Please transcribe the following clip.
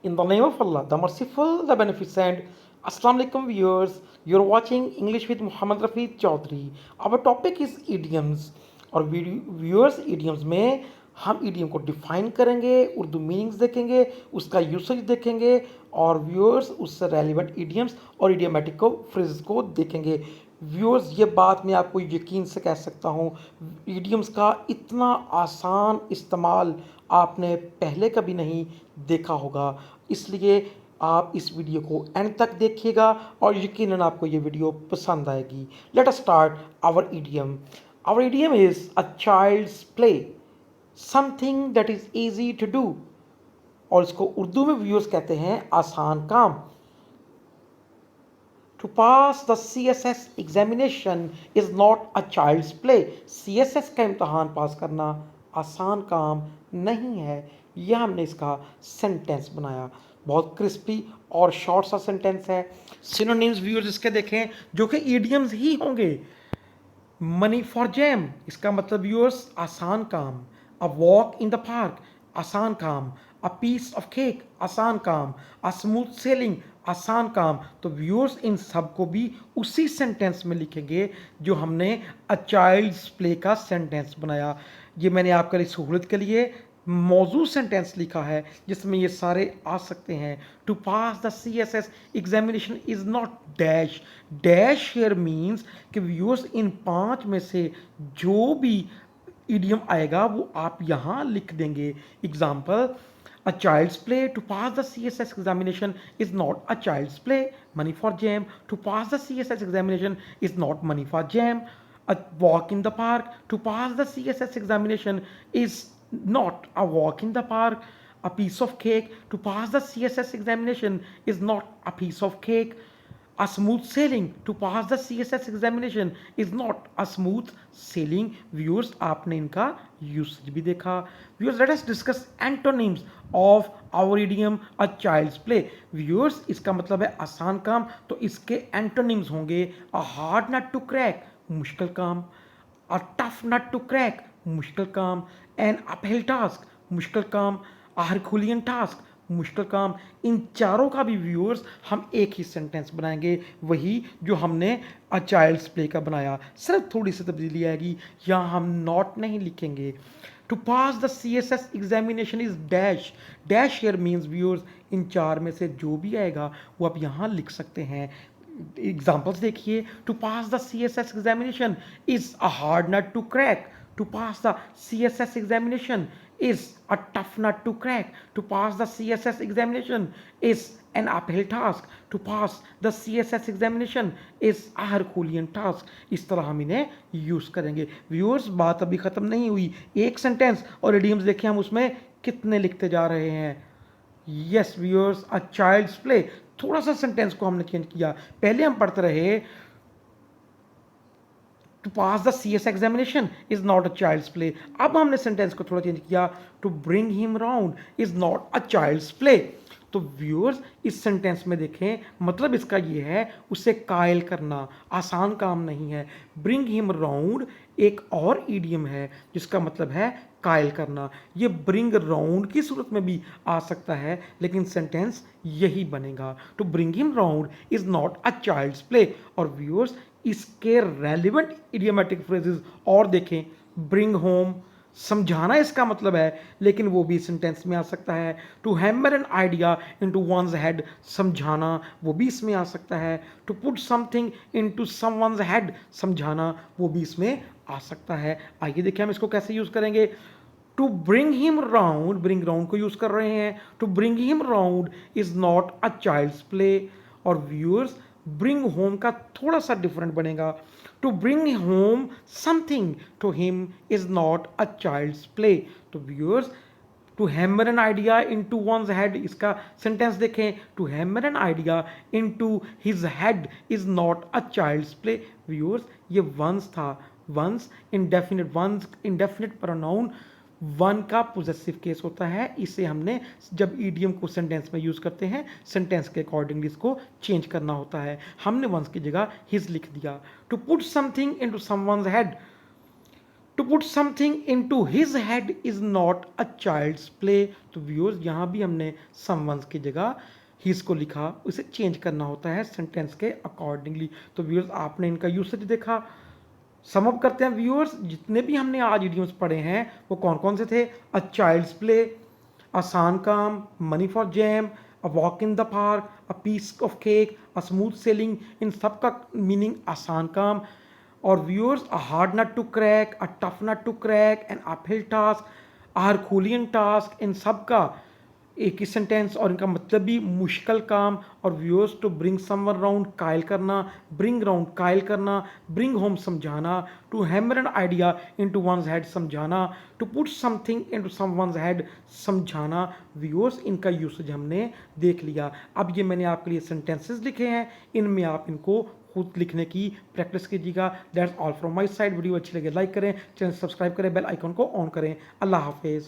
In the name of Allah, the Merciful, the Beneficent. Assalamu alaikum viewers. You're watching English with Muhammad Rafi Chaudhary. Our topic is idioms. और viewers idioms में हम idiom को define करेंगे, Urdu meanings देखेंगे, उसका usage देखेंगे और viewers उससे रेलिवेंट idioms और idiomatic को फ्रेजेस को देखेंगे। व्यूअर्स ये बात मैं आपको यकीन से कह सकता हूँ, idioms का इतना आसान इस्तेमाल आपने पहले कभी नहीं देखा होगा। इसलिए आप इस वीडियो को एंड तक देखिएगा और यकीनन आपको ये वीडियो पसंद आएगी। Let us start our idiom. Our idiom is a child's play, something that is easy to do. और इसको उर्दू में व्यूअर्स कहते हैं आसान काम। To pass the CSS examination is not a child's play. CSS का इम्तहान पास करना आसान काम नहीं है। यह हमने इसका सेंटेंस बनाया। बहुत क्रिस्पी और शॉर्ट सा सेंटेंस है। सिनोनिम्स व्यूअर्स इसके देखें जो कि इडियम्स ही होंगे। मनी फॉर जैम, इसका मतलब व्यूअर्स आसान काम। अ वॉक इन द पार्क, आसान काम। अ पीस ऑफ केक, आसान काम। अ स्मूथ सेलिंग, आसान काम। तो व्यूअर्स इन सब को भी उसी सेंटेंस में लिखेंगे जो हमने अ चाइल्ड्स प्ले का सेंटेंस बनाया। ये मैंने आपके लिए सहूलत के लिए मौजू सेंटेंस लिखा है जिसमें ये सारे आ सकते हैं। To pass the CSS examination is not dash. Dash here means कि व्यूअर्स इन 5 में से जो भी इडियम आएगा वो आप यहाँ लिख देंगे। Example, a child's play, to pass the CSS examination is not a child's play. Money for jam, to pass the CSS examination is not money for jam. A walk in the park, to pass the CSS examination is not a walk in the park. A piece of cake, to pass the CSS examination is not a piece of cake. A smooth sailing, to pass the CSS examination is not a smooth sailing. Viewers, आपने इनका usage भी देखा। Viewers, let us discuss antonyms of our idiom a child's play. Viewers, इसका मतलब है आसान काम, तो इसके antonyms होंगे a hard nut to crack, मुश्किल काम। a tough nut to crack, मुश्किल काम। an uphill task, मुश्किल काम। a Herculean task, मुश्किल काम। इन चारों का भी व्यूअर्स हम एक ही सेंटेंस बनाएंगे, वही जो हमने अ चाइल्ड्स प्ले का बनाया। सिर्फ थोड़ी सी तब्दीली आएगी, यहाँ हम नॉट नहीं लिखेंगे। To pass the CSS examination is dash. Dash here means viewers इन 4 में से जो भी आएगा वो आप यहाँ लिख सकते हैं। एग्जाम्पल्स देखिए। To pass the CSS examination is a hard nut to crack. To pass the CSS examination is a tough nut to crack. To pass the CSS examination is an uphill task. To pass the CSS examination is a Herculean task. इस तरह हम इन्हें use करेंगे। Viewers, बात अभी खत्म नहीं हुई। एक सेंटेंस और इडियम्स देखें हम उसमें कितने लिखते जा रहे हैं। Yes viewers, a child's play, थोड़ा सा सेंटेंस को हमने चेंज किया। पहले हम पढ़ते रहे to pass the CSS examination is not a child's play. अब हमने सेंटेंस को थोड़ा चेंज किया, to bring him round is not a child's play. तो व्यूअर्स, इस सेंटेंस में देखें मतलब इसका ये है उसे कायल करना आसान काम नहीं है। ब्रिंग हिम राउंड एक और ईडियम है जिसका मतलब है कायल करना। ये ब्रिंग राउंड की सूरत में भी आ सकता है लेकिन सेंटेंस यही बनेगा, to bring him round is not a child's play. और व्यूअर्स, इसके रेलिवेंट इडियोमेटिक फ्रेजेस और देखें। ब्रिंग होम, समझाना इसका मतलब है लेकिन वो भी सेंटेंस में आ सकता है। To hammer an idea into one's head, समझाना वो भी इसमें आ सकता है। To put something into someone's head, समझाना वो भी इसमें आ सकता है। आइए देखिए हम इसको कैसे यूज करेंगे। To bring him round, bring round को यूज कर रहे हैं। To bring him round is not a child's play. और व्यूअर्स, ब्रिंग होम का थोड़ा सा डिफरेंट बनेगा। To bring home something to him is not a child's play. तो viewers, to hammer an idea into one's head, इसका sentence देखें। To hammer an idea into his head is not a child's play. Viewers, ये once था। Once indefinite pronoun one का possessive case होता है। इसे हमने जब ईडियम को सेंटेंस में यूज करते हैं सेंटेंस के अकॉर्डिंगली इसको चेंज करना होता है। हमने वंस की जगह हिज लिख दिया। To put something into someone's head, to put something into his head is not a child's play. तो व्यूअर्स यहाँ भी हमने समवंस की जगह हिज को लिखा, उसे चेंज करना होता है सेंटेंस के अकॉर्डिंगली। तो व्यूअर्स आपने इनका यूसेज देखा। सम अप करते हैं व्यूअर्स, जितने भी हमने आज इडियम्स पढ़े हैं वो कौन कौन से थे? अ चाइल्ड्स प्ले, आसान काम, money for jam, a walk in the park, a piece of cake, a smooth sailing, इन सब का मीनिंग आसान काम। और viewers, a hard nut to crack, a tough nut to crack, an uphill task, a herculean task, इन सब का एक ही सेंटेंस और इनका मतलब भी मुश्किल काम। और viewers, to bring someone round कायल करना, ब्रिंग राउंड कायल करना, ब्रिंग होम समझाना, to hammer an idea into one's head समझाना, to put something into someone's head समझाना। व्यूअर्स, इनका यूसेज हमने देख लिया। अब ये मैंने आपके लिए सेंटेंसेस लिखे हैं, इनमें आप इनको खुद लिखने की प्रैक्टिस कीजिएगा। That's all from my side. Video अच्छी लगे लाइक करें, चैनल सब्सक्राइब करें, बेल आइकन को ऑन करें। अल्लाह हाफिज़।